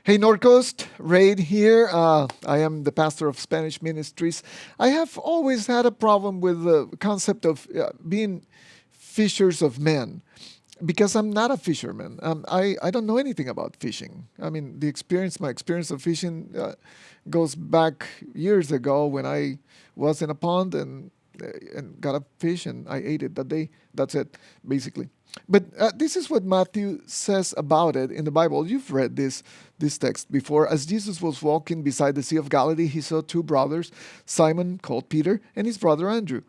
Hey Norcoast, Raid here. I am the pastor of Spanish Ministries. I have always had a problem with the concept of being fishers of men because I'm not a fisherman. I don't know anything about fishing. I mean, my experience of fishing goes back years ago when I was in a pond and got a fish and I ate it that day. That's it, basically. But this is what Matthew says about it in the Bible. You've read this text before. As Jesus was walking beside the Sea of Galilee, he saw two brothers, Simon called Peter and his brother Andrew.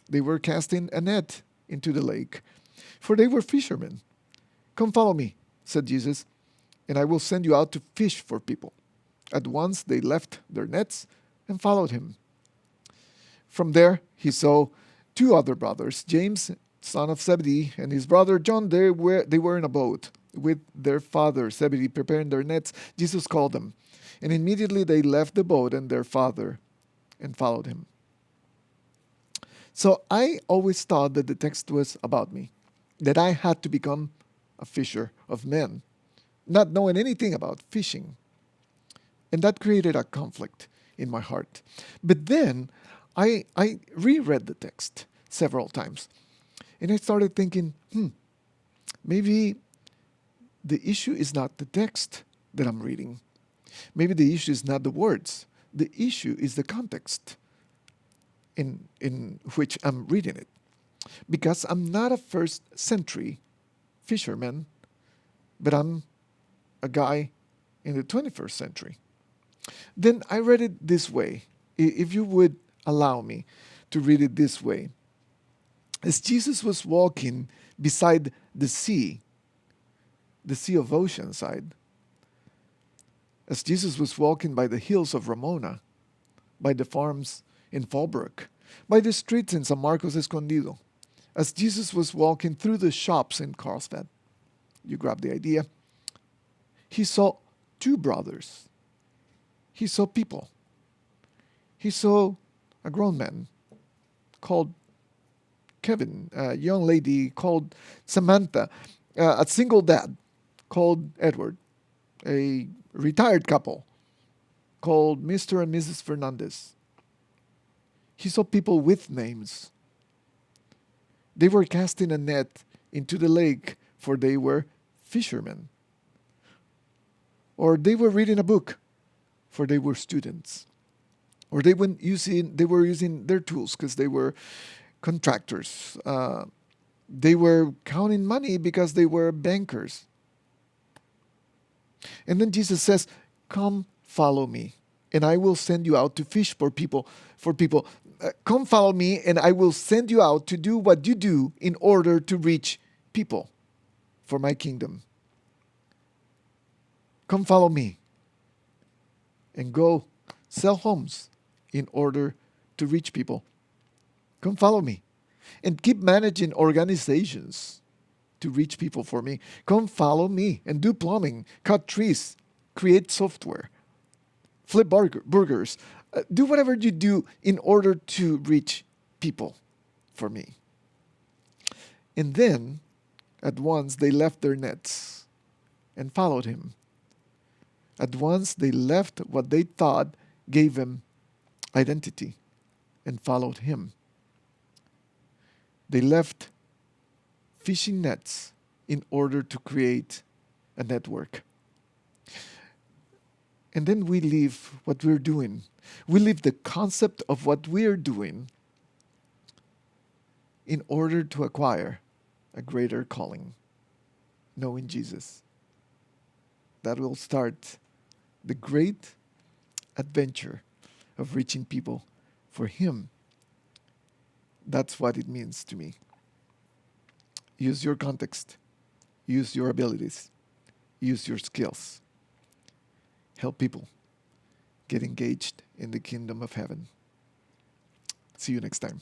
They were casting a net into the lake, for they were fishermen. Come follow me, said Jesus, and I will send you out to fish for people. At once they left their nets and followed him. From there he saw two other brothers, James, son of Zebedee, and his brother John. They were in a boat with their father Zebedee preparing their nets. Jesus called them, and immediately they left the boat and their father and followed him. So I always thought that the text was about me, that I had to become a fisher of men, not knowing anything about fishing. And that created a conflict in my heart. But then I reread the text several times and I started thinking, maybe the issue is not the text that I'm reading. Maybe the issue is not the words. The issue is the context in which I'm reading it. Because I'm not a first century fisherman, but I'm a guy in the 21st century. Then I read it this way. If you would allow me to read it this way. As Jesus was walking beside the sea of Oceanside, as Jesus was walking by the hills of Ramona, by the farms in Fallbrook, by the streets in San Marcos Escondido, as Jesus was walking through the shops in Carlsbad, you grab the idea, he saw two brothers. He saw people. He saw a grown man called Kevin, a young lady called Samantha, a single dad called Edward, a retired couple called Mr. and Mrs. Fernandez. He saw people with names. They were casting a net into the lake, for they were fishermen. Or they were reading a book, for they were students. Or they were using their tools because they were contractors. They were counting money because they were bankers. And then Jesus says, "Come, follow me, and I will send you out to fish for people. Come, follow me, and I will send you out to do what you do in order to reach people for my kingdom. Come, follow me, and go sell homes in order to reach people. Come, follow me, and keep managing organizations to reach people for me. Come follow me and do plumbing, cut trees, create software, flip burgers. Do whatever you do in order to reach people for me." And then, at once, they left their nets and followed him. At once, they left what they thought gave them identity and followed him. They left fishing nets in order to create a network. And then we leave what we're doing. We leave the concept of what we're doing in order to acquire a greater calling, knowing Jesus. That will start the great adventure of reaching people for him. That's what it means to me. Use your context. Use your abilities. Use your skills. Help people get engaged in the kingdom of heaven. See you next time.